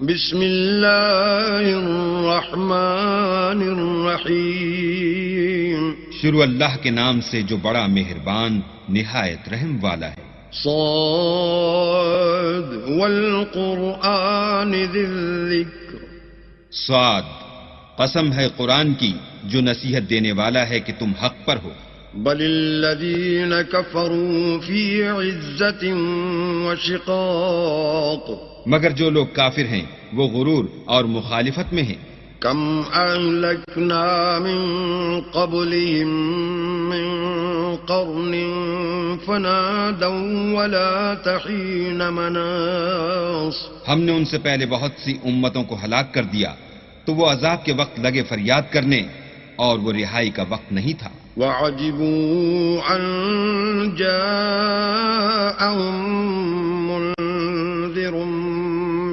بسم اللہ الرحمن الرحیم شروع اللہ کے نام سے جو بڑا مہربان نہایت رحم والا ہے۔ صاد والقرآن ذی الذکر صاد، قسم ہے قرآن کی جو نصیحت دینے والا ہے کہ تم حق پر ہو۔ بل الذین کفروا فی عزت وشقاق مگر جو لوگ کافر ہیں وہ غرور اور مخالفت میں ہیں۔ کم اہلکنا من قبلہم من قرن فنادوا ولا تحین مناص ہم نے ان سے پہلے بہت سی امتوں کو ہلاک کر دیا تو وہ عذاب کے وقت لگے فریاد کرنے اور وہ رہائی کا وقت نہیں تھا۔ وعجبوا ان جاءهم منذر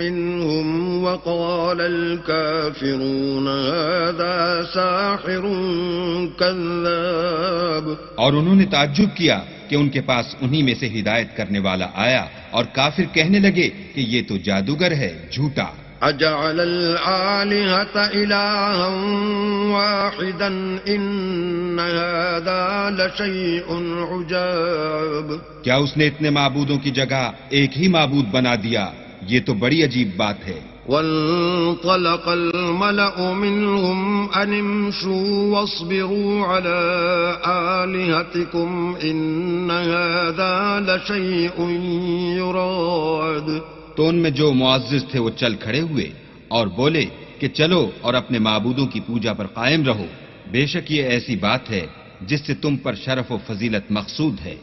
منهم وقال الكافرون هذا ساحر كذاب اور انہوں نے تعجب کیا کہ ان کے پاس انہی میں سے ہدایت کرنے والا آیا اور کافر کہنے لگے کہ یہ تو جادوگر ہے، جھوٹا۔ اجعل الآلهة إلها واحدا ان هذا لشيء عجاب کیا اس نے اتنے معبودوں کی جگہ ایک ہی معبود بنا دیا؟ یہ تو بڑی عجیب بات ہے۔ وانطلق الملأ منهم ان امشوا واصبروا على آلهتكم ان هذا لشيء يراد تو ان میں جو معزز تھے وہ چل کھڑے ہوئے اور بولے کہ چلو اور اپنے معبودوں کی پوجا پر قائم رہو، بے شک یہ ایسی بات ہے جس سے تم پر شرف و فضیلت مقصود ہے۔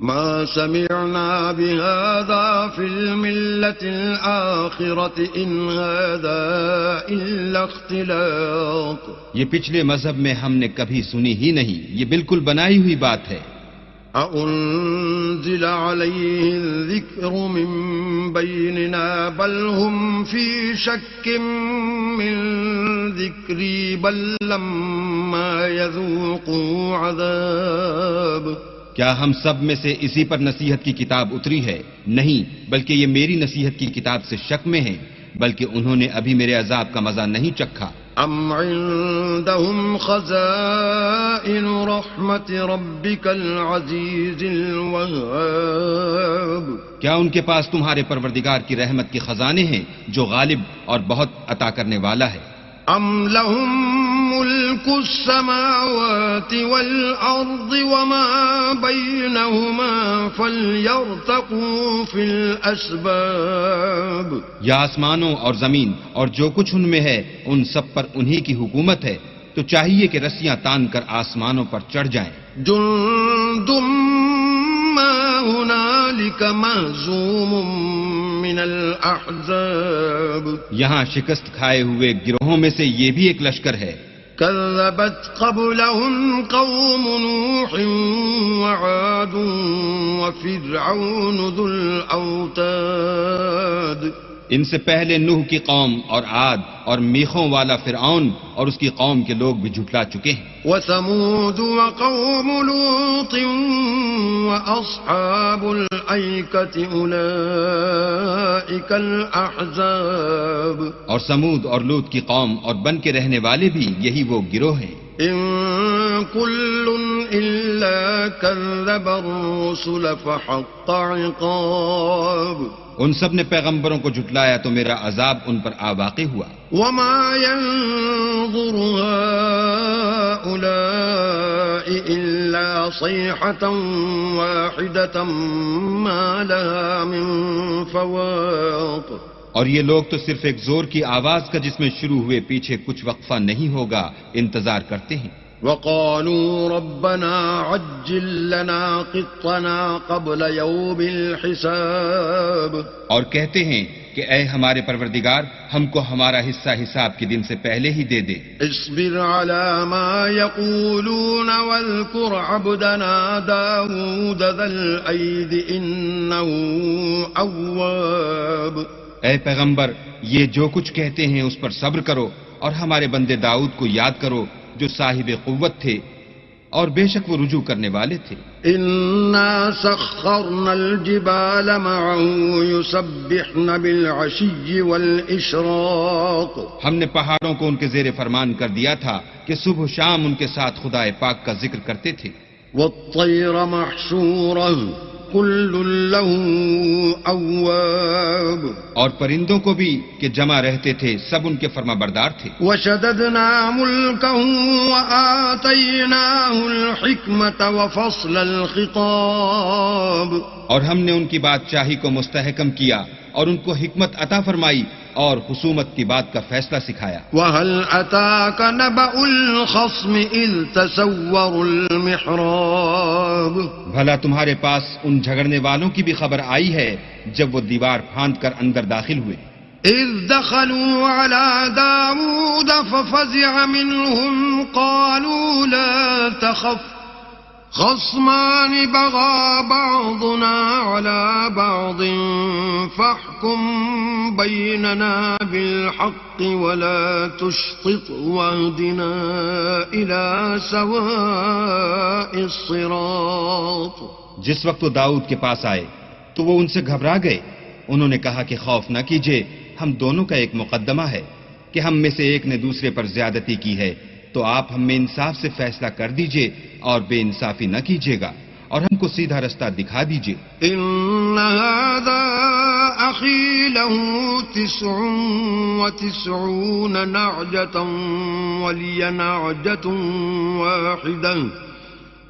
ما سمعنا بهذا في الملة الآخرة إن هذا إلا اختلاق یہ پچھلے مذہب میں ہم نے کبھی سنی ہی نہیں، یہ بالکل بنائی ہوئی بات ہے۔ أأنزل عليه الذكر من بيننا بل هم في شك من ذكري بل لما يذوقوا عذاب کیا ہم سب میں سے اسی پر نصیحت کی کتاب اتری ہے؟ نہیں، بلکہ یہ میری نصیحت کی کتاب سے شک میں ہیں، بلکہ انہوں نے ابھی میرے عذاب کا مزہ نہیں چکھا۔ ام عندهم خزائن رحمت ربک العزیز الوہاب کیا ان کے پاس تمہارے پروردگار کی رحمت کے خزانے ہیں جو غالب اور بہت عطا کرنے والا ہے؟ ام لهم ملک السماوات والارض وما بینہما فلیرتقوا فی الاسباب یا آسمانوں اور زمین اور جو کچھ ان میں ہے ان سب پر انہی کی حکومت ہے، تو چاہیے کہ رسیاں تان کر آسمانوں پر چڑھ جائیں۔ جند ما هنالک مہزوم من الاحزاب یہاں شکست کھائے ہوئے گروہوں میں سے یہ بھی ایک لشکر ہے۔ كذبت قبلهم قوم نوح وعاد وفرعون ذو الأوتاد ان سے پہلے نوح کی قوم اور عاد اور میخوں والا فرعون اور اس کی قوم کے لوگ بھی جھٹلا چکے ہیں۔ وثمود وقوم لوط وأصحاب الأيكة أولئك الأحزاب اور سمود اور لوط کی قوم اور بن کے رہنے والے بھی یہی وہ گروہ ہیں۔ إن كل إلا كذب الرسل فحق عقاب ان سب نے پیغمبروں کو جھٹلایا تو میرا عذاب ان پر آ واقع ہوا۔ وما ينظر هؤلاء إلا صيحة واحدة ما لها من فواق اور یہ لوگ تو صرف ایک زور کی آواز کا جس میں شروع ہوئے پیچھے کچھ وقفہ نہیں ہوگا انتظار کرتے ہیں۔ وقالوا ربنا عجل لنا قطنا قبل يوم الحساب اور کہتے ہیں کہ اے ہمارے پروردگار ہم کو ہمارا حصہ حساب کے دن سے پہلے ہی دے دے۔ اصبر على ما يقولون واذكر عبدنا داود ذا الأيد إنه أواب اے پیغمبر یہ جو کچھ کہتے ہیں اس پر صبر کرو اور ہمارے بندے داؤد کو یاد کرو جو صاحب قوت تھے اور بے شک وہ رجوع کرنے والے تھے. إنا سخرنا الجبال معه يسبحن بالعشي والإشراق. ہم نے پہاڑوں کو ان کے زیر فرمان کر دیا تھا کہ صبح و شام ان کے ساتھ خدا پاک کا ذکر کرتے تھے. والطير محشورة كل له أواب. اور پرندوں کو بھی کہ جمع رہتے تھے، سب ان کے فرما بردار تھے. وشددنا ملكه وآتيناه الحكمة وفصل الخطاب. اور ہم نے ان کی بادشاہی کو مستحکم کیا اور ان کو حکمت عطا فرمائی اور خصومت کی بات کا فیصلہ سکھایا. وهل أتاك نبأ الخصم إذ تسوروا المحراب. بھلا تمہارے پاس ان جھگڑنے والوں کی بھی خبر آئی ہے جب وہ دیوار پھاند کر اندر داخل ہوئے. إذ دخلوا على داود ففزع منهم قالوا لا تخف خصمان بغى بعضنا على بعض فاحكم بيننا بالحق ولا تشطط واهدنا إلى سواء الصراط. جس وقت وہ داؤد کے پاس آئے تو وہ ان سے گھبرا گئے. انہوں نے کہا کہ خوف نہ کیجیے، ہم دونوں کا ایک مقدمہ ہے کہ ہم میں سے ایک نے دوسرے پر زیادتی کی ہے، تو آپ ہم میں انصاف سے فیصلہ کر دیجئے اور بے انصافی نہ کیجیے گا اور ہم کو سیدھا رستہ دکھا دیجئے. ان هذا اخي له 99 نعجة ولي نعجة واحدة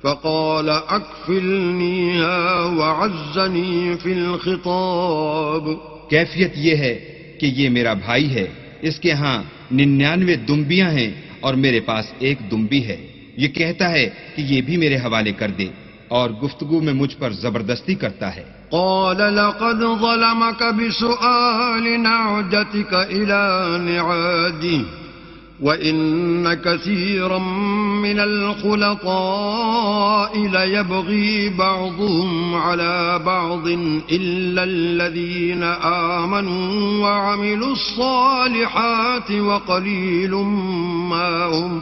فقال اكفلنيها وعزني في الخطاب. کیفیت یہ ہے کہ یہ میرا بھائی ہے، اس کے ہاں 99 دمبیاں ہیں اور میرے پاس ایک دمبی ہے. یہ کہتا ہے کہ یہ بھی میرے حوالے کر دے اور گفتگو میں مجھ پر زبردستی کرتا ہے. قال لقد ظلمك بسؤال نعجتك إلى نعاجه وإن كثيرا من الخلطاء ليبغي بعضهم على بعض إلا الذين آمنوا وعملوا الصالحات وقليل ما هم.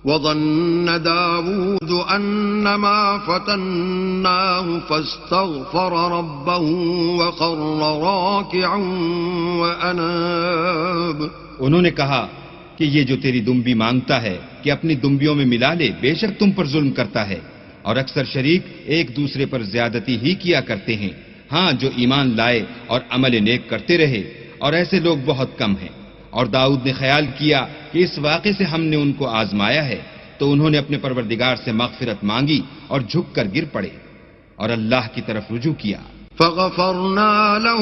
وظن داود أنما فتناه فاستغفر ربه وخر راكعا وأناب. انہوں نے کہا کہ یہ جو تیری دمبی مانگتا ہے کہ اپنی دمبیوں میں ملا لے، بے شک تم پر ظلم کرتا ہے اور اکثر شریک ایک دوسرے پر زیادتی ہی کیا کرتے ہیں. ہاں جو ایمان لائے اور عمل نیک کرتے رہے، اور ایسے لوگ بہت کم ہیں. اور داؤد نے خیال کیا کہ اس واقعے سے ہم نے ان کو آزمایا ہے، تو انہوں نے اپنے پروردگار سے مغفرت مانگی اور جھک کر گر پڑے اور اللہ کی طرف رجوع کیا. فغفرنا له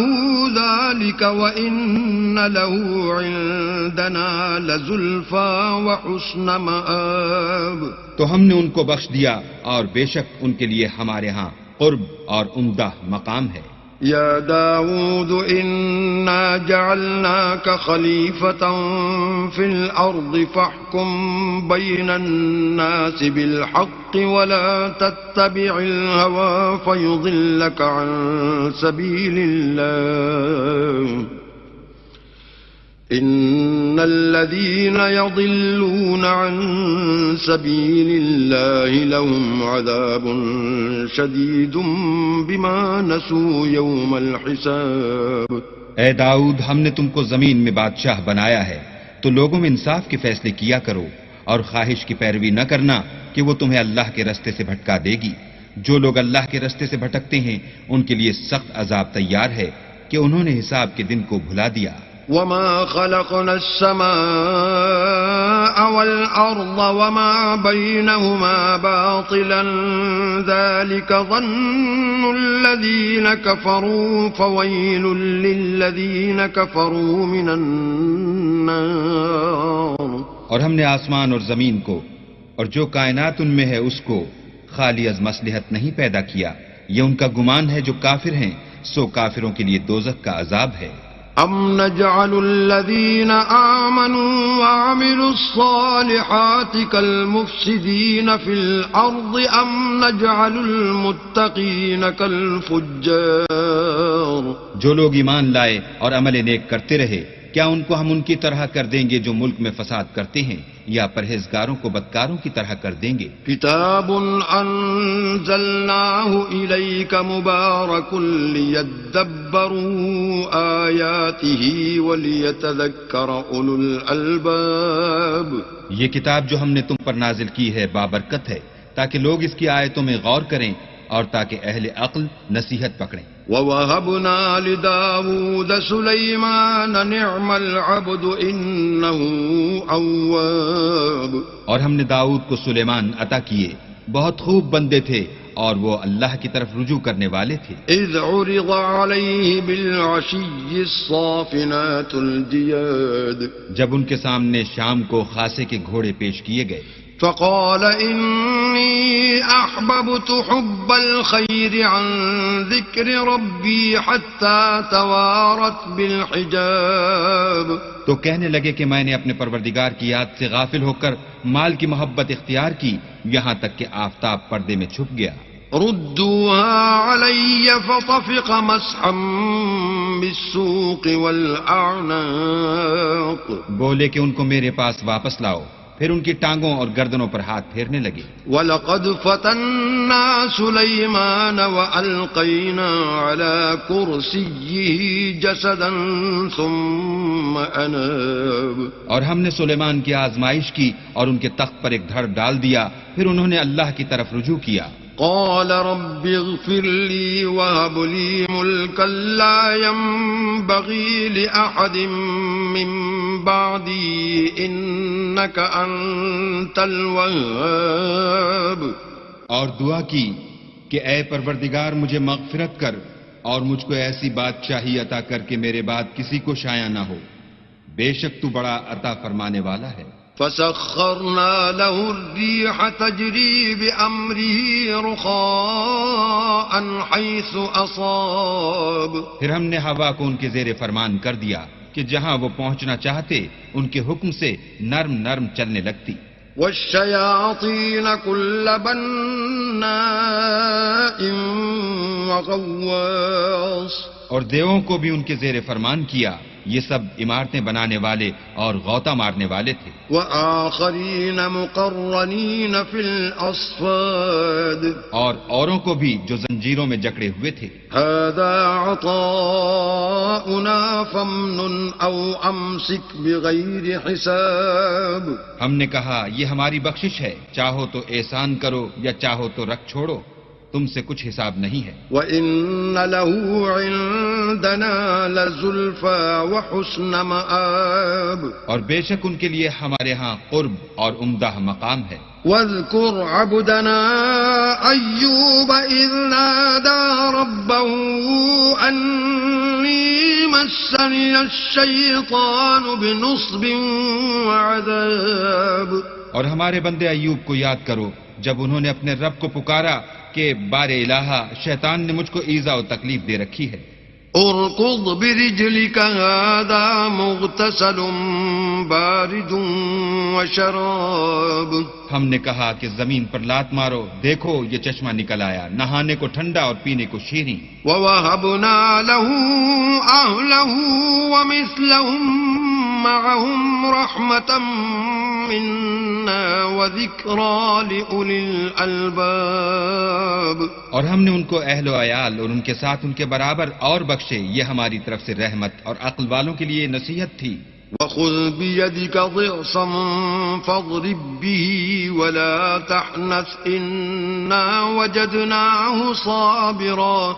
ذلك وإن له عندنا لزلفى وحسن مآب. تو ہم نے ان کو بخش دیا اور بے شک ان کے لیے ہمارے ہاں قرب اور عمدہ مقام ہے. يا داود إنا جعلناك خليفة في الأرض فاحكم بين الناس بالحق ولا تتبع الهوى فيضلك عن سبيل الله إن الذين يضلون عن سبيل الله لهم عذاب شديد بما نسوا يوم الحساب. اے داؤد، ہم نے تم کو زمین میں بادشاہ بنایا ہے تو لوگوں میں انصاف کے فیصلے کیا کرو اور خواہش کی پیروی نہ کرنا کہ وہ تمہیں اللہ کے رستے سے بھٹکا دے گی. جو لوگ اللہ کے رستے سے بھٹکتے ہیں ان کے لیے سخت عذاب تیار ہے کہ انہوں نے حساب کے دن کو بھلا دیا. وما خلقنا السماء والأرض وما بينهما باطلا ذلك ظن الذين كفروا فويل للذين كفروا من النار. اور ہم نے آسمان اور زمین کو اور جو کائنات ان میں ہے اس کو خالی از مصلحت نہیں پیدا کیا. یہ ان کا گمان ہے جو کافر ہیں، سو کافروں کے لیے دوزخ کا عذاب ہے. ام نجعل الذين آمنوا وعملوا الصالحات كالمفسدين في الأرض ام نجعل المتقين كالفجار. جو لوگ ایمان لائے اور عمل نیک کرتے رہے کیا ان کو ہم ان کی طرح کر دیں گے جو ملک میں فساد کرتے ہیں، یا پرہیزگاروں کو بدکاروں کی طرح کر دیں گے؟ کتاب انزلناه الیک مبارک لیدبروا آیاته ولیتذکر اولو الالباب. یہ کتاب جو ہم نے تم پر نازل کی ہے بابرکت ہے تاکہ لوگ اس کی آیتوں میں غور کریں اور تاکہ اہل عقل نصیحت پکڑیں. وَوَهَبْنَا لِدَاوُودَ سُلَيْمَانَ نِعْمَ الْعَبْدُ إِنَّهُ أَوَّابٌ. اور ہم نے داؤد کو سلیمان عطا کیے، بہت خوب بندے تھے اور وہ اللہ کی طرف رجوع کرنے والے تھے. إِذْ عُرِضَ عَلَيْهِ بِالْعَشِيِّ الصَّافِنَاتُ الْجِيَادُ. جب ان کے سامنے شام کو خاصے کے گھوڑے پیش کیے گئے، فقال إني أحببت حب الخير عن ذكر ربي حتى توارت بالحجاب. تو کہنے لگے کہ میں نے اپنے پروردگار کی یاد سے غافل ہو کر مال کی محبت اختیار کی، یہاں تک کہ آفتاب پردے میں چھپ گیا. ردوها علي فطفق مسحا بالسوق والأعناق. بولے کہ ان کو میرے پاس واپس لاؤ، پھر ان کی ٹانگوں اور گردنوں پر ہاتھ پھیرنے لگے. وَلَقَدْ فَتَنَّا سُلَيْمَانَ وَأَلْقَيْنَا عَلَى كُرْسِيِّهِ جَسَدًا ثُمَّ أَنَابَ. اور ہم نے سلیمان کی آزمائش کی اور ان کے تخت پر ایک دھڑ ڈال دیا، پھر انہوں نے اللہ کی طرف رجوع کیا. قال رب اغفر لي وهب لي ملكا لا ينبغي لأحد من بعدي إنك أنت الوهاب. اور دعا کی کہ اے پروردگار مجھے مغفرت کر اور مجھ کو ایسی بادشاہی عطا کر کے میرے بعد کسی کو شایع نہ ہو، بے شک تو بڑا عطا فرمانے والا ہے. فسخرنا له الريح تجري بأمره رخاء حيث أصاب. پھر ہم نے ہوا کو ان کے زیر فرمان کر دیا کہ جہاں وہ پہنچنا چاہتے ان کے حکم سے نرم نرم چلنے لگتی. والشياطين كل بناء وغواص. اور دیووں کو بھی ان کے زیر فرمان کیا، یہ سب عمارتیں بنانے والے اور غوطہ مارنے والے تھے. وآخرین مقرنین فی الأصفاد. اور اوروں کو بھی جو زنجیروں میں جکڑے ہوئے تھے. هذا عطاؤنا فامنن او امسک بغیر حساب. ہم نے کہا یہ ہماری بخشش ہے، چاہو تو احسان کرو یا چاہو تو رکھ چھوڑو، تم سے کچھ حساب نہیں ہے. وَإِنَّ لَهُ عِندَنَا لَزُلْفَى وَحُسْنَ مَآب. اور بے شک ان کے لیے ہمارے ہاں قرب اور عمدہ مقام ہے. وَاذْكُرْ عَبْدَنَا أَيُّوبَ إِذْ نَادَى رَبَّهُ أَنِّي مَسَّنِيَ الشَّيْطَانُ بِنُصْبٍ وَعَذَابٍ. اور ہمارے بندے ایوب کو یاد کرو جب انہوں نے اپنے رب کو پکارا کہ بار الہا شیطان نے مجھ کو ایذا و تکلیف دے رکھی ہے. ارکض برجلک هذا مغتسل بارد وشراب. ہم نے کہا کہ زمین پر لات مارو، دیکھو یہ چشمہ نکل آیا، نہانے کو ٹھنڈا اور پینے کو شیریں. وَوَهَبْنَا لَهُ أَهْلَهُ وَمِثْلَهُمْ مَعَهُمْ رَحْمَةً مِنَّا وَذِكْرَى لِأُولِي الْأَلْبَابِ. اور ہم نے ان کو اہل و عیال اور ان کے ساتھ ان کے برابر اور بخشے، یہ ہماری طرف سے رحمت اور عقل والوں کے لیے نصیحت تھی. وَخُذْ بِيَدِكَ ضِغْصًا فَاضْرِبْ بِهِ وَلَا تَحْنَثْ إِنَّا وَجَدْنَاهُ صَابِرًا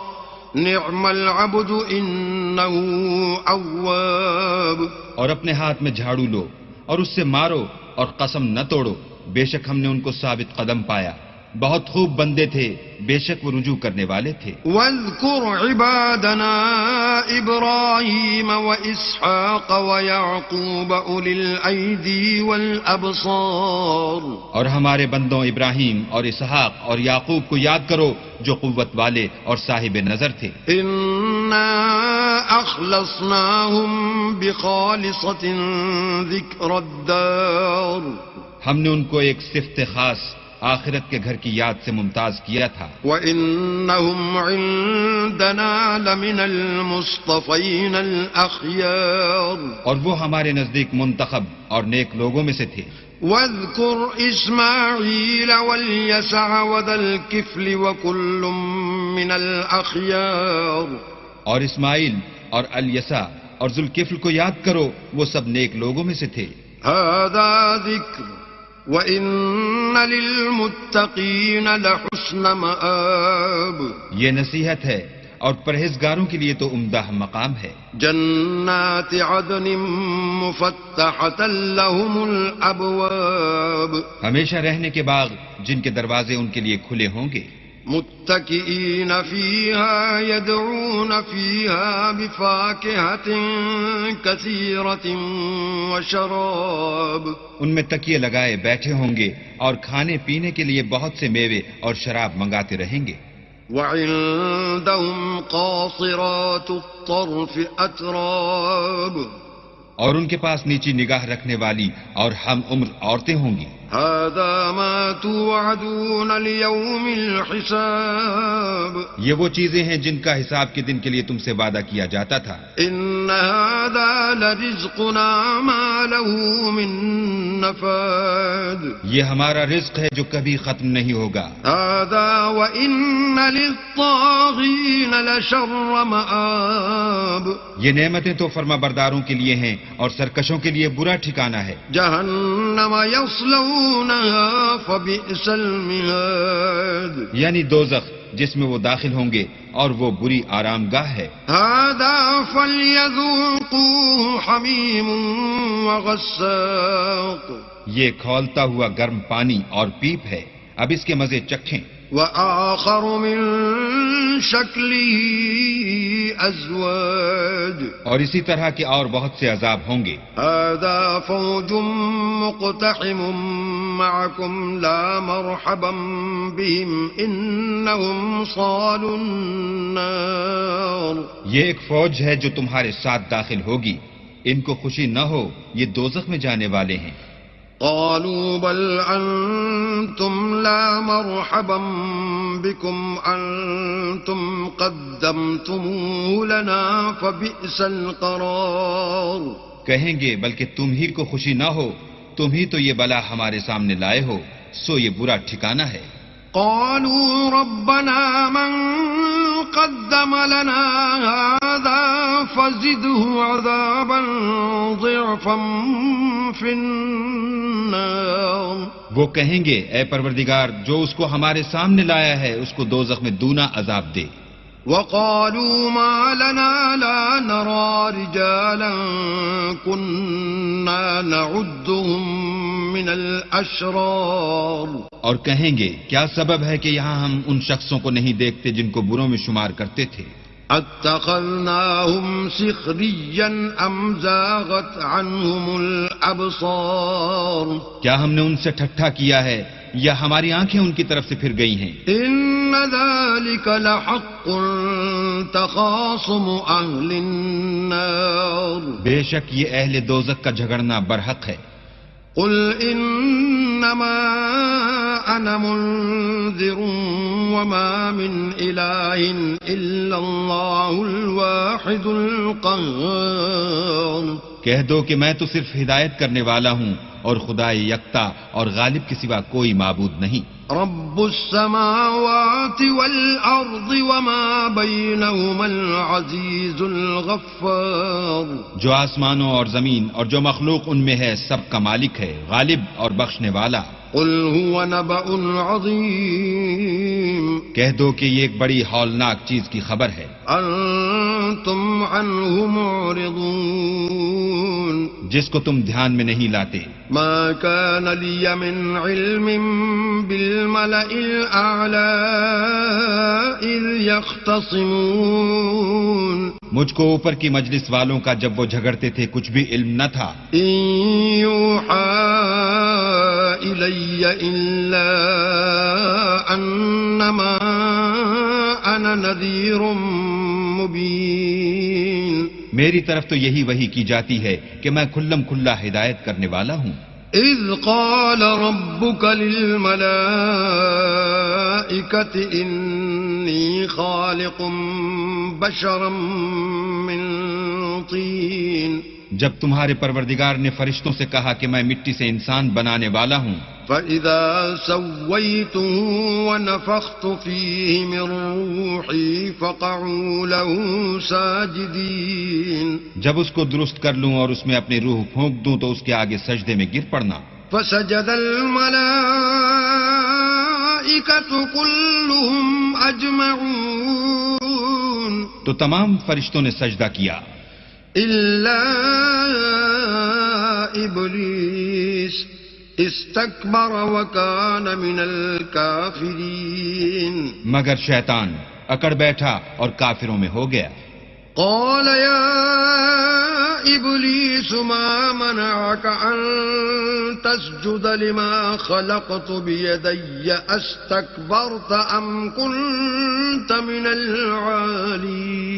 نِعْمَ الْعَبْدُ إِنَّهُ أَوَّابٌ. اور اپنے ہاتھ میں جھاڑو لو اور اس سے مارو اور قسم نہ توڑو، بے شک ہم نے ان کو ثابت قدم پایا، بہت خوب بندے تھے، بے شک وہ رجوع کرنے والے تھے. وَاذْكُرْ عِبَادَنَا إِبْرَاهِيمَ وَإِسْحَاقَ وَيَعْقُوبَ أُولِي الْأَيْدِي وَالْأَبْصَارِ. اور ہمارے بندوں ابراہیم اور اسحاق اور یعقوب کو یاد کرو جو قوت والے اور صاحب نظر تھے. إِنَّا أَخْلَصْنَاهُمْ بِخَالِصَةٍ ذِكْرَى الدَّارِ. ہم نے ان کو ایک صفت خاص آخرت کے گھر کی یاد سے ممتاز کیا تھا. وَإِنَّهُمْ عِندَنَا لَمِنَ الْمُصْطَفَيْنَ الْأَخْيَارِ اور وہ ہمارے نزدیک منتخب اور نیک لوگوں میں سے تھے. واذكر إسماعيل واليسع وذا الكفل وكل من الأخيار اور اسماعیل اور الیسع اور ذوالکفل کو یاد کرو، وہ سب نیک لوگوں میں سے تھے. هذا ذكر وإن للمتقين لحسن مآب یہ نصیحت ہے اور پرہیزگاروں کے لیے تو عمدہ مقام ہے. جنات عدن مفتحة لهم الأبواب ہمیشہ رہنے کے باغ جن کے دروازے ان کے لیے کھلے ہوں گے. متكئين فيها يدعون فيها بفاكهة كثيرة وشراب ان میں تکیے لگائے بیٹھے ہوں گے اور کھانے پینے کے لیے بہت سے میوے اور شراب منگاتے رہیں گے. وعندهم قاصرات الطرف أتراب اور ان کے پاس نیچی نگاہ رکھنے والی اور ہم عمر عورتیں ہوں گی. هذا ما توعدون ليوم الحساب یہ وہ چیزیں ہیں جن کا حساب کے دن کے لیے تم سے وعدہ کیا جاتا تھا. إن هذا لرزقنا ما له من نفاد یہ ہمارا رزق ہے جو کبھی ختم نہیں ہوگا. هذا وإن للطاغين لشر مآب یہ نعمتیں تو فرما برداروں کے لیے ہیں اور سرکشوں کے لیے برا ٹھکانہ ہے. جہنم یصلونها فبئس المہاد یعنی دوزخ جس میں وہ داخل ہوں گے اور وہ بری آرام گاہ ہے. هذا فليذوقوه حمیم وغساق یہ کھولتا ہوا گرم پانی اور پیپ ہے، اب اس کے مزے چکھیں. وآخر من شکله ازواج اور اسی طرح کے اور بہت سے عذاب ہوں گے. هذا فوج مقتحم معكم لا مرحبا بهم انهم صالوا النار یہ ایک فوج ہے جو تمہارے ساتھ داخل ہوگی، ان کو خوشی نہ ہو، یہ دوزخ میں جانے والے ہیں. قالوا بل أنتم لا مرحبا بكم أنتم قدمتموه لنا فبئس القرار کہیں گے بلکہ تم ہی کو خوشی نہ ہو، تم ہی تو یہ بلا ہمارے سامنے لائے ہو، سو یہ برا ٹھکانہ ہے. قالوا ربنا من قدم لنا هذا فزده عذابا ضعفا في النار وہ کہیں گے اے پروردگار جو اس کو ہمارے سامنے لایا ہے اس کو دوزخ میں دونا عذاب دے. وقالوا ما لنا لا نرى رجالا كنا نعدهم من الأشرار اور کہیں گے کیا سبب ہے کہ یہاں ہم ان شخصوں کو نہیں دیکھتے جن کو بروں میں شمار کرتے تھے. اتخذناهم سخريا ام زاغت عنهم الابصار کیا ہم نے ان سے ٹھٹھا کیا ہے یا ہماری آنکھیں ان کی طرف سے پھر گئی ہیں. ان ذلك لحق تخاصم اهل النار بے شک یہ اہل دوزخ کا جھگڑنا برحق ہے. قل انما انا منذر وما من اله الا الله الواحد القهار کہہ دو کہ میں تو صرف ہدایت کرنے والا ہوں اور خدا یکتا اور غالب کے سوا کوئی معبود نہیں. رب السماوات والارض وما بينهما العزيز الغفار جو آسمانوں اور زمین اور جو مخلوق ان میں ہے سب کا مالک ہے، غالب اور بخشنے والا. قل هو نبأ عظيم کہہ دو کہ یہ ایک بڑی ہولناک چیز کی خبر ہے. انتم عنه معرضون جس کو تم دھیان میں نہیں لاتے. ما كان لي من علم بالملأ الأعلى إذ يختصمون مجھ کو اوپر کی مجلس والوں کا جب وہ جھگڑتے تھے کچھ بھی علم نہ تھا. إن يوحى إلي إلا أنما أنا نذير مبين میری طرف تو یہی وحی کی جاتی ہے کہ میں کھلم کھلا ہدایت کرنے والا ہوں. إذ قال ربك للملائكة إني خالق بشرا من طين جب تمہارے پروردگار نے فرشتوں سے کہا کہ میں مٹی سے انسان بنانے والا ہوں، فإذا سويته ونفخت فيه من روحي فقعوا له ساجدين جب اس کو درست کر لوں اور اس میں اپنی روح پھونک دوں تو اس کے آگے سجدے میں گر پڑنا۔ فسجد الملائكة كلهم أجمعون تو تمام فرشتوں نے سجدہ کیا إلا إبليس استكبر وكان من الكافرين مگر شیطان اکڑ بیٹھا اور کافروں میں ہو گیا۔ قال يا إبليس ما منعك أن تسجد لما خلقت بيدي أستكبرت أم كنت من العالين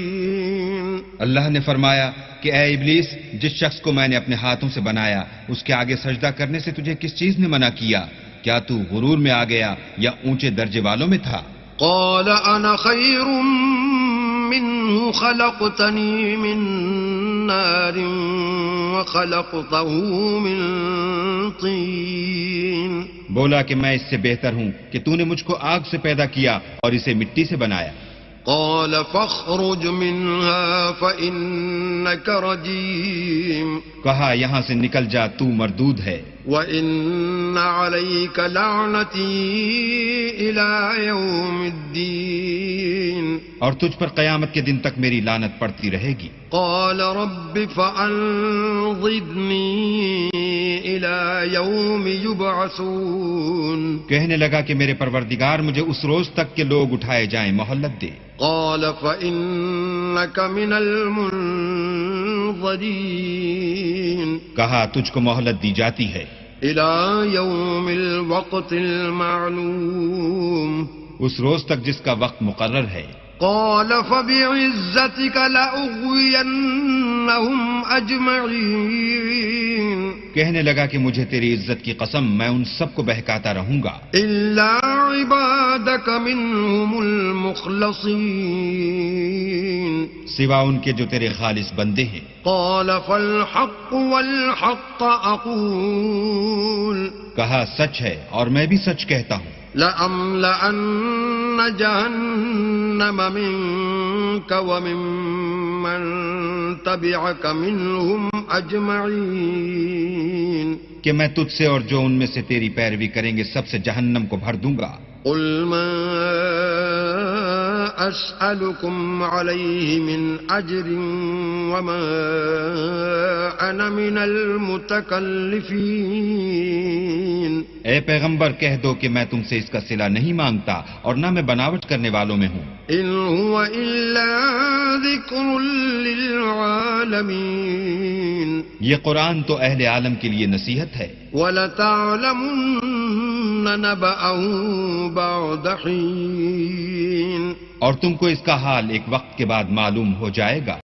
اللہ نے فرمایا کہ اے ابلیس، جس شخص کو میں نے اپنے ہاتھوں سے بنایا اس کے آگے سجدہ کرنے سے تجھے کس چیز نے منع کیا؟ کیا تو غرور میں آ گیا یا اونچے درجے والوں میں تھا؟ قال أنا خير منه خلقتني من نار وخلقته من طين بولا کہ میں اس سے بہتر ہوں کہ تو نے مجھ کو آگ سے پیدا کیا اور اسے مٹی سے بنایا۔ قال فاخرج منها فإنك رجيم کہا یہاں سے نکل جا، تو مردود ہے، وإن عليك لعنتي إلى يوم الدين اور تجھ پر قیامت کے دن تک میری لعنت پڑتی رہے گی۔ قال رب فأنظرني إلى يوم يبعثون کہنے لگا کہ میرے پروردگار مجھے اس روز تک کہ لوگ اٹھائے جائیں مہلت دے۔ قال فإنك من المنظرين کہا تجھ کو مہلت دی جاتی ہے إلى يوم الوقت المعلوم اس روز تک جس کا وقت مقرر ہے۔ قال فبعزتك لأغوينهم أجمعين کہنے لگا کہ مجھے تیری عزت کی قسم میں ان سب کو بہکاتا رہوں گا إلا عبادك منهم المخلصين سوا ان کے جو تیرے خالص بندے ہیں۔ قال فالحق والحق أقول کہا سچ ہے اور میں بھی سچ کہتا ہوں، لأملأن جهنم منك وممن تبعك منهم أجمعين کہ میں تجھ سے اور جو ان میں سے تیری پیروی کریں گے سب سے جہنم کو بھر دوں گا۔ قل ما أسألكم عليه من أجر وما أنا من المتكلفين اے پیغمبر کہہ دو کہ میں تم سے اس کا صلہ نہیں مانگتا اور نہ میں بناوٹ کرنے والوں میں ہوں۔ إن هو إلا ذكر للعالمين یہ قرآن تو اہل عالم کے لیے نصیحت ہے۔ وَلَتَعْلَمُنَّ نَبَأَهُ بَعْدَ حِينٍ اور تم کو اس کا حال ایک وقت کے بعد معلوم ہو جائے گا۔